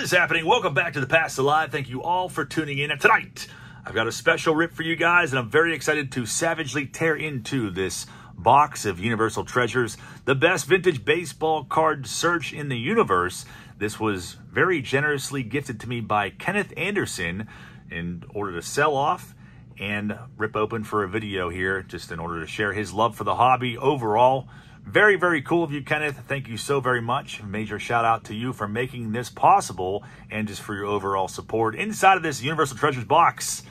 What is happening? Welcome back to the Past Alive. Thank you all for tuning in. And tonight, I've got a special rip for you guys, and I'm very excited to savagely tear into this box of Universal Treasures, the best vintage baseball card search in the universe. This was very generously gifted to me by Kenneth Anderson in order to sell off and rip open for a video here, just in order to share his love for the hobby overall. Very, very cool of you, Kenneth. Thank you so very much. Major shout out to you for making this possible and just for your overall support. Inside of this Universal Treasures box,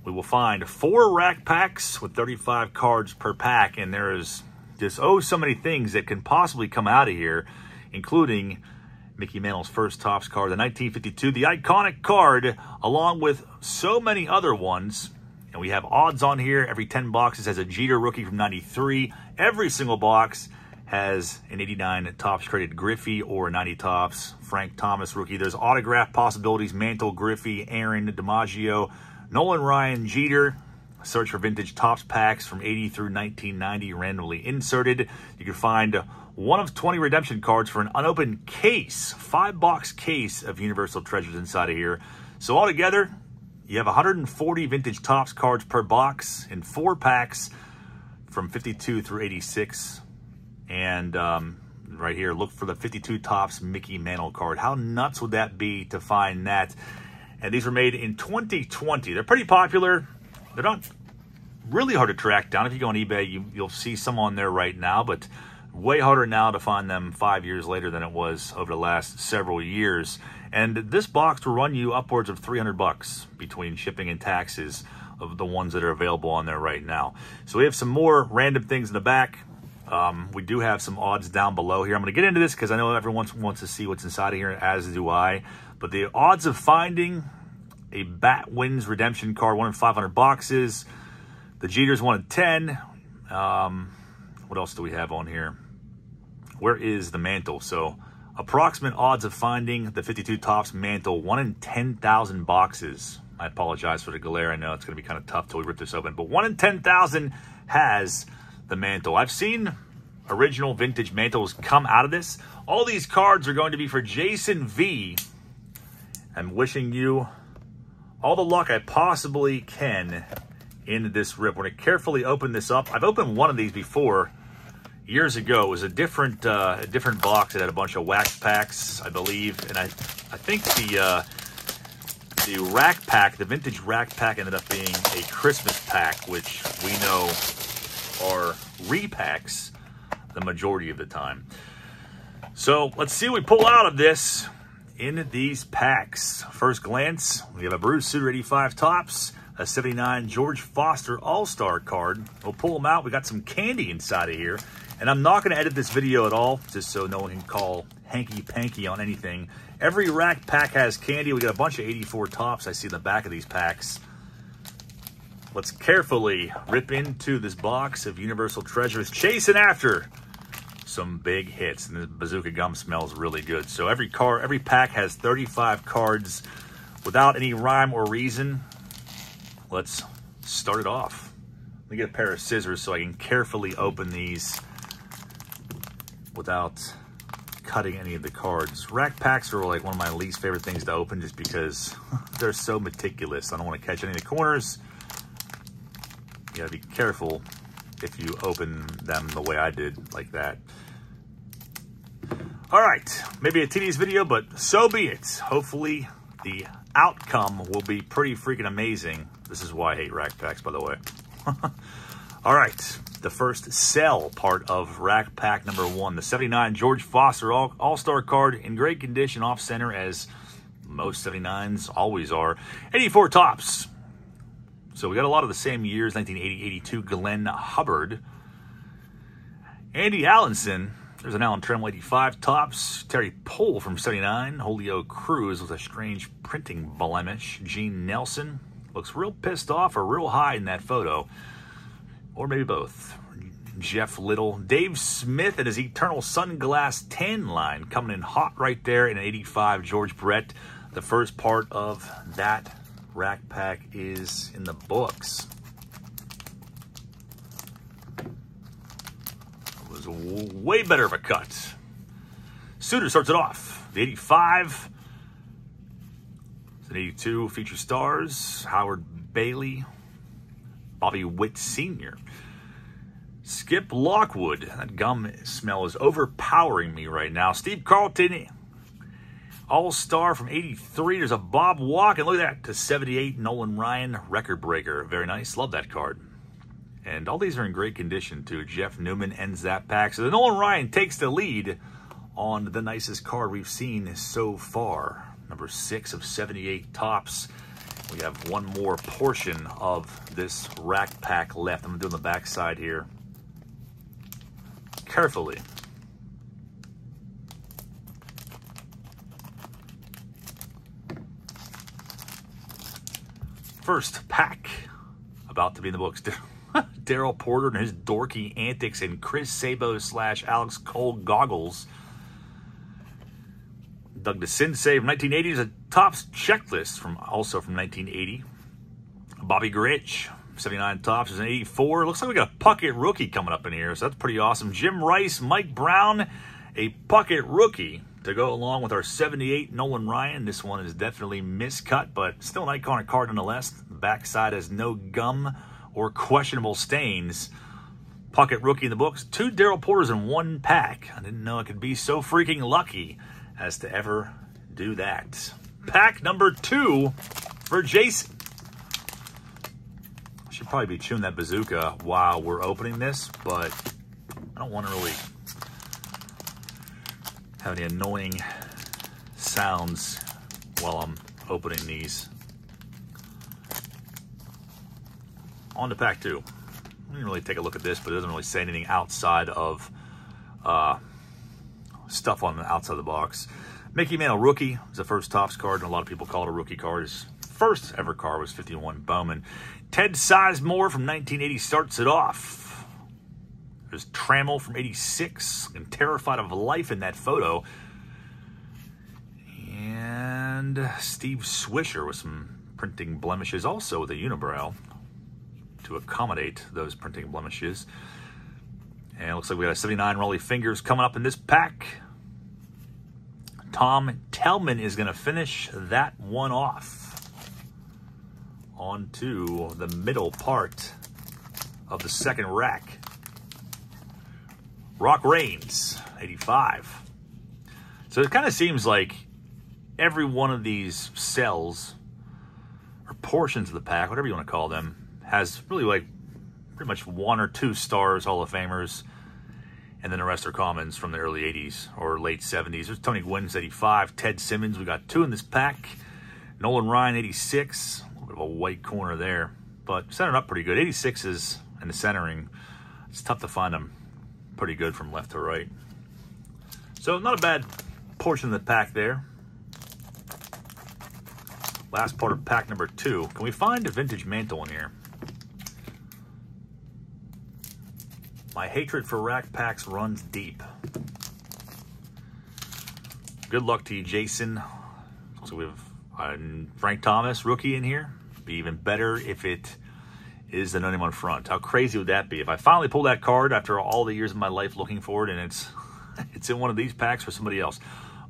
we will find 4 rack packs with 35 cards per pack, and there is just so many things that can possibly come out of here, including Mickey Mantle's first Topps card, the 1952, the iconic card, along with so many other ones. And we have odds on here. Every 10 boxes has a Jeter rookie from 93. Every single box has an 89 Topps credit Griffey or a 90 Topps Frank Thomas rookie. There's autograph possibilities: Mantle, Griffey, Aaron, DiMaggio, Nolan Ryan, Jeter. Search for vintage Topps packs from 80 through 1990 randomly inserted. You can find 1 of 20 redemption cards for an unopened case, 5-box case of Universal Treasures inside of here. So altogether, you have 140 vintage Topps cards per box in 4 packs from 52 through 86. And right here, look for the 52 Topps Mickey Mantle card. How nuts would that be to find that? And these were made in 2020. They're pretty popular. They're not really hard to track down. If you go on eBay, you'll see some on there right now, but way harder now to find them 5 years later than it was over the last several years. And this box will run you upwards of $300 between shipping and taxes of the ones that are available on there right now. So we have some more random things in the back. We do have some odds down below here. I'm going to get into this because I know everyone wants to see what's inside of here, as do I. But the odds of finding a Bat Wins redemption card, 1 in 500 boxes. The Jeter's 1 in 10. What else do we have on here? Where is the Mantle? So approximate odds of finding the 52 Topps Mantle, 1 in 10,000 boxes. I apologize for the glare. I know it's going to be kind of tough till we rip this open. But 1 in 10,000 has the Mantle. I've seen original vintage Mantles come out of this. All these cards are going to be for Jason V. I'm wishing you all the luck I possibly can in this rip. We're going to carefully open this up. I've opened one of these before years ago. It was a different box. It had a bunch of wax packs, I believe. And I think the rack pack, the vintage rack pack, ended up being a Christmas pack, which we know are repacks the majority of the time. So let's see what we pull out of this in these packs. First glance, we have a Bruce Sutter 85 Topps, a 79 George Foster All-Star card. We'll pull them out. We got some candy inside of here. And I'm not going to edit this video at all, just so no one can call hanky-panky on anything. Every rack pack has candy. We got a bunch of 84 Topps I see in the back of these packs. Let's carefully rip into this box of Universal Treasures, chasing after some big hits. And the bazooka gum smells really good. So every pack has 35 cards without any rhyme or reason. Let's start it off. Let me get a pair of scissors so I can carefully open these without cutting any of the cards. Rack packs are like one of my least favorite things to open, just because they're so meticulous. I don't want to catch any of the corners. You gotta be careful if you open them the way I did, like that. All right, maybe a tedious video, but so be it. Hopefully the outcome will be pretty freaking amazing. This is why I hate rack packs, by the way. All right, the first sell part of rack pack number 1, the 79 George Foster All-Star card, in great condition, off center, as most 79s always are. 84 Topps. So we got a lot of the same years: 1980, 82, Glenn Hubbard, Andy Allenson. There's an Alan Trammell 85 Topps, Terry Pohl from 79, Julio Cruz with a strange printing blemish, Gene Nelson. Looks real pissed off or real high in that photo, or maybe both. Jeff Little, Dave Smith and his Eternal Sunglass tan line coming in hot right there in an 85 George Brett. The first part of that rack pack is in the books. It was way better of a cut. Sutter starts it off. The 85 An 82 feature stars, Howard Bailey, Bobby Witt Sr., Skip Lockwood. That gum smell is overpowering me right now. Steve Carlton, All-Star from 83. There's a Bob Walk, and look at that, to 78, Nolan Ryan, record breaker. Very nice. Love that card. And all these are in great condition, too. Jeff Newman ends that pack. So the Nolan Ryan takes the lead on the nicest card we've seen so far. Number 6 of 78 tops. We have one more portion of this rack pack left. I'm doing the back side here carefully. First pack about to be in the books. Daryl Porter and his dorky antics and Chris Sabo / Alex Cole goggles. Doug DeCinces from 1980 is a tops checklist also from 1980. Bobby Grich, 79 tops, is an 84. Looks like we got a Puckett rookie coming up in here, so that's pretty awesome. Jim Rice, Mike Brown, a Puckett rookie to go along with our 78 Nolan Ryan. This one is definitely miscut, but still an iconic card nonetheless. The backside has no gum or questionable stains. Puckett rookie in the books. 2 Daryl Porters in one pack. I didn't know I could be so freaking lucky as to ever do that. Pack number 2 for Jason. I should probably be chewing that bazooka while we're opening this, but I don't want to really have any annoying sounds while I'm opening these. On to pack 2. I didn't really take a look at this, but it doesn't really say anything outside of stuff on the outside of the box. Mickey Mantle rookie is the first tops card, and a lot of people call it a rookie card. His first ever card was 51 Bowman. Ted Sizemore from 1980 starts it off. There's Trammell from 86, and terrified of life in that photo. And Steve Swisher with some printing blemishes, also with a unibrow to accommodate those printing blemishes. And it looks like we got a 79 Rolly Fingers coming up in this pack. Tom Tellman is going to finish that one off. On to the middle part of the second rack. Rock Reigns, 85. So it kind of seems like every one of these cells, or portions of the pack, whatever you want to call them, has really like pretty much 1 or 2 stars, Hall of Famers, and then the rest are commons from the early 80s or late 70s. There's Tony Gwynn's 85, Ted Simmons, we got 2 in this pack. Nolan Ryan, 86, a little bit of a white corner there, but centered up pretty good. 86s and the centering, it's tough to find them pretty good from left to right. So not a bad portion of the pack there. Last part of pack number 2. Can we find a vintage Mantle in here? My hatred for rack packs runs deep. Good luck to you, Jason. So we have Frank Thomas, rookie, in here. Be even better if it is the name on front. How crazy would that be if I finally pull that card after all the years of my life looking for it, and it's in one of these packs for somebody else.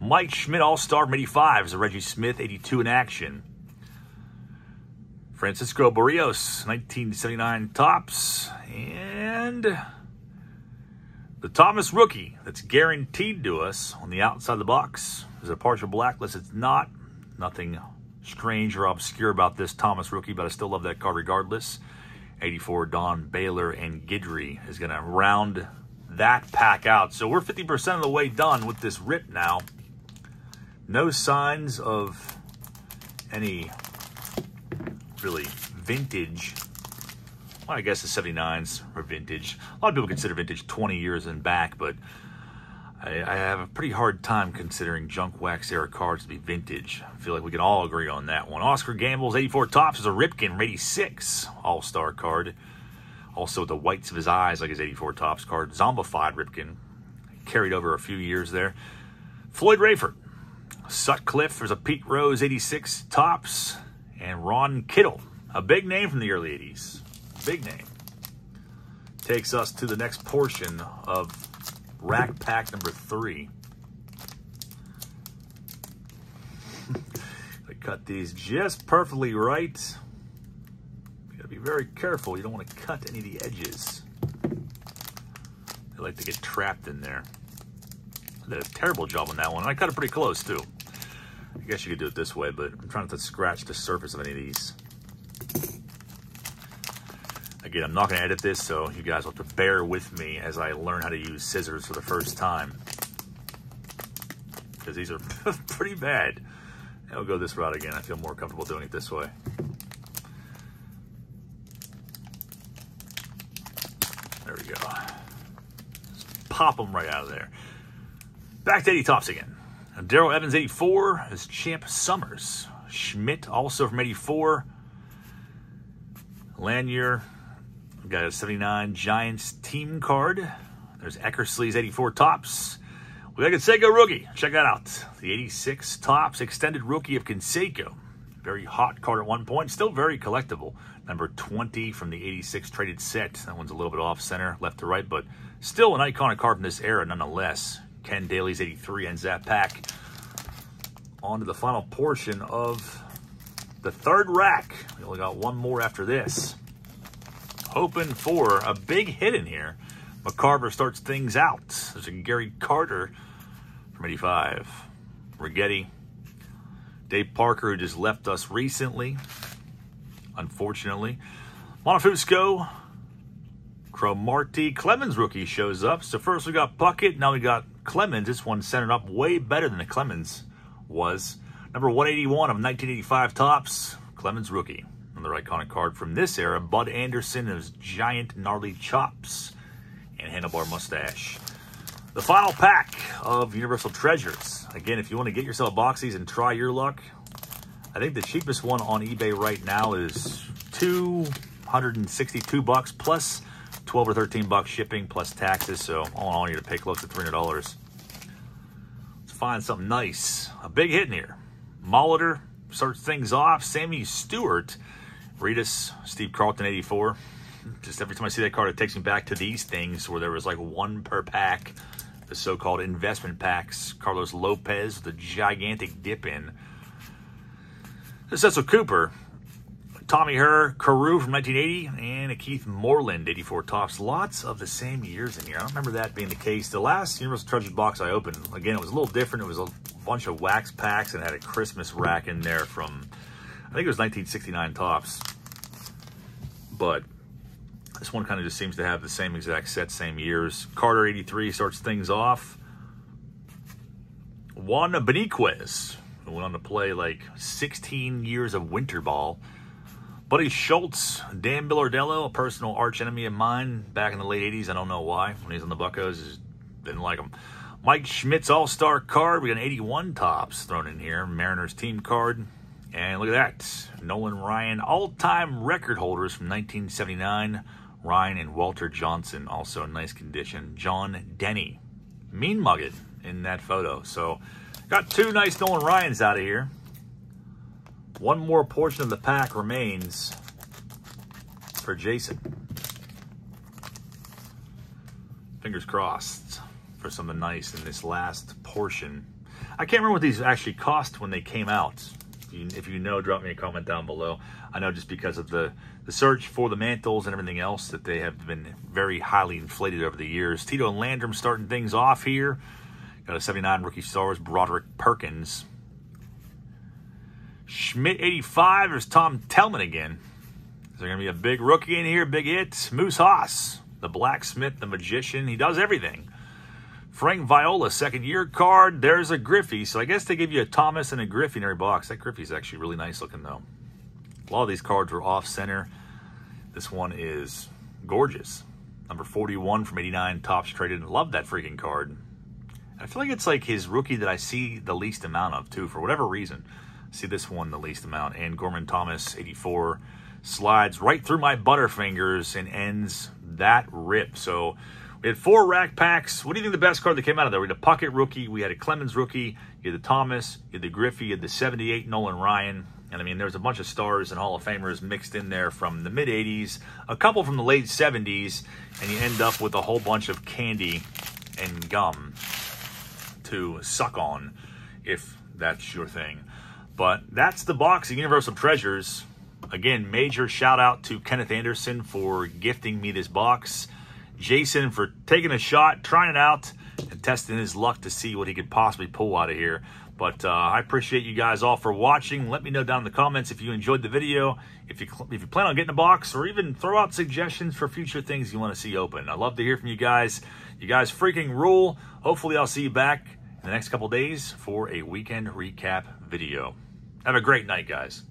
Mike Schmidt, All-Star from 85, is a Reggie Smith, 82 in action. Francisco Barrios, 1979 tops, and the Thomas rookie that's guaranteed to us on the outside of the box. Is it a partial blacklist? It's not. Nothing strange or obscure about this Thomas rookie, but I still love that card regardless. 84 Don Baylor and Guidry is going to round that pack out. So we're 50% of the way done with this rip now. No signs of any really vintage. Well, I guess the 79s are vintage. A lot of people consider vintage 20 years and back, but I have a pretty hard time considering junk wax era cards to be vintage. I feel like we can all agree on that one. Oscar Gamble's 84 tops is a Ripken from 86 All-Star card. Also the whites of his eyes, like his 84 tops card. Zombified Ripken. Carried over a few years there. Floyd Rayford. Sutcliffe, there's a Pete Rose 86 tops. And Ron Kittle, a big name from the early 80s. Big name. Takes us to the next portion of rack pack number 3. cut these just perfectly right. You gotta be very careful. You don't want to cut any of the edges. They like to get trapped in there. I did a terrible job on that one. I cut it pretty close too. I guess you could do it this way, but I'm trying not to scratch the surface of any of these. Again, I'm not going to edit this, so you guys will have to bear with me as I learn how to use scissors for the first time. Because these are pretty bad. I'll go this route again. I feel more comfortable doing it this way. There we go. Just pop them right out of there. Back to 80 tops again. Daryl Evans, 84, is Champ Summers. Schmidt, also from 84. Lanier, we've got a 79 Giants team card. There's Eckersley's 84 tops. We got a Canseco rookie. Check that out. The 86 tops extended rookie of Canseco. Very hot card at one point. Still very collectible. Number 20 from the 86 traded set. That one's a little bit off center, left to right, but still an iconic card from this era nonetheless. Ken Daly's 83 ends that pack. On to the final portion of the third rack. We only got one more after this. Hoping for a big hit in here. McCarver starts things out. There's a Gary Carter from 85. Rigetti. Dave Parker, who just left us recently, unfortunately. Montefusco. Cromartie. Clemens rookie shows up. So first we got Puckett, now we got Clemens. This one's centered up way better than the Clemens was. Number 181 of 1985 tops. Clemens rookie. Another iconic card from this era. Bud Anderson, his giant gnarly chops and handlebar mustache. The final pack of Universal Treasures. Again, if you want to get yourself a box of these and try your luck, I think the cheapest one on eBay right now is $262 plus 12 or 13 bucks shipping plus taxes. So all in all, you need to pay close to $300. Let's find something nice. A big hit in here. Molitor starts things off. Sammy Stewart. Reedus, Steve Carlton, 84. Just every time I see that card, it takes me back to these things where there was like one per pack. The so-called investment packs. Carlos Lopez, the gigantic dip in. Cecil Cooper. Tommy Herr, Carew from 1980, and a Keith Moreland, 84 tops. Lots of the same years in here. I don't remember that being the case. The last Universal Treasures box I opened, again, it was a little different. It was a bunch of wax packs and had a Christmas rack in there from, I think it was 1969 tops. But this one kind of just seems to have the same exact set, same years. Carter, 83, starts things off. Juan Beniquez, who went on to play like 16 years of winter ball. Buddy Schultz, Dan Billardello, a personal arch enemy of mine back in the late 80s. I don't know why. When he was on the Buccos, just didn't like him. Mike Schmidt's all-star card. We got an 81 tops thrown in here. Mariners team card. And look at that. Nolan Ryan, all-time record holders from 1979. Ryan and Walter Johnson, also in nice condition. John Denny, mean mugged in that photo. So got two nice Nolan Ryans out of here. One more portion of the pack remains for Jason. Fingers crossed for something nice in this last portion. I can't remember what these actually cost when they came out. If you know, drop me a comment down below. I know just because of the search for the mantles and everything else that they have been very highly inflated over the years. Tito Landrum starting things off here. Got a 79 rookie stars, Broderick Perkins. Schmidt, 85. There's Tom Tellman again. Is there going to be a big rookie in here? Big hit. Moose Haas, the blacksmith, the magician. He does everything. Frank Viola, second year card. There's a Griffey. So I guess they give you a Thomas and a Griffey in every box. That Griffey's actually really nice looking though. A lot of these cards were off center. This one is gorgeous. Number 41 from 89 tops traded. Love that freaking card. I feel like it's like his rookie that I see the least amount of too, for whatever reason. See this one the least amount. And Gorman Thomas, 84, slides right through my butterfingers and ends that rip. So we had 4 rack packs. What do you think the best card that came out of there? We had a Puckett rookie. We had a Clemens rookie. You had the Thomas. You had the Griffey. You had the 78 Nolan Ryan. And I mean, there's a bunch of stars and Hall of Famers mixed in there from the mid-'80s, a couple from the late 70s, and you end up with a whole bunch of candy and gum to suck on if that's your thing. But that's the box of Universal Treasures. Again, major shout out to Kenneth Anderson for gifting me this box. Jason for taking a shot, trying it out, and testing his luck to see what he could possibly pull out of here. But I appreciate you guys all for watching. Let me know down in the comments if you enjoyed the video, if you plan on getting a box, or even throw out suggestions for future things you want to see open. I'd love to hear from you guys. You guys freaking rule. Hopefully I'll see you back in the next couple days for a weekend recap video. Have a great night, guys.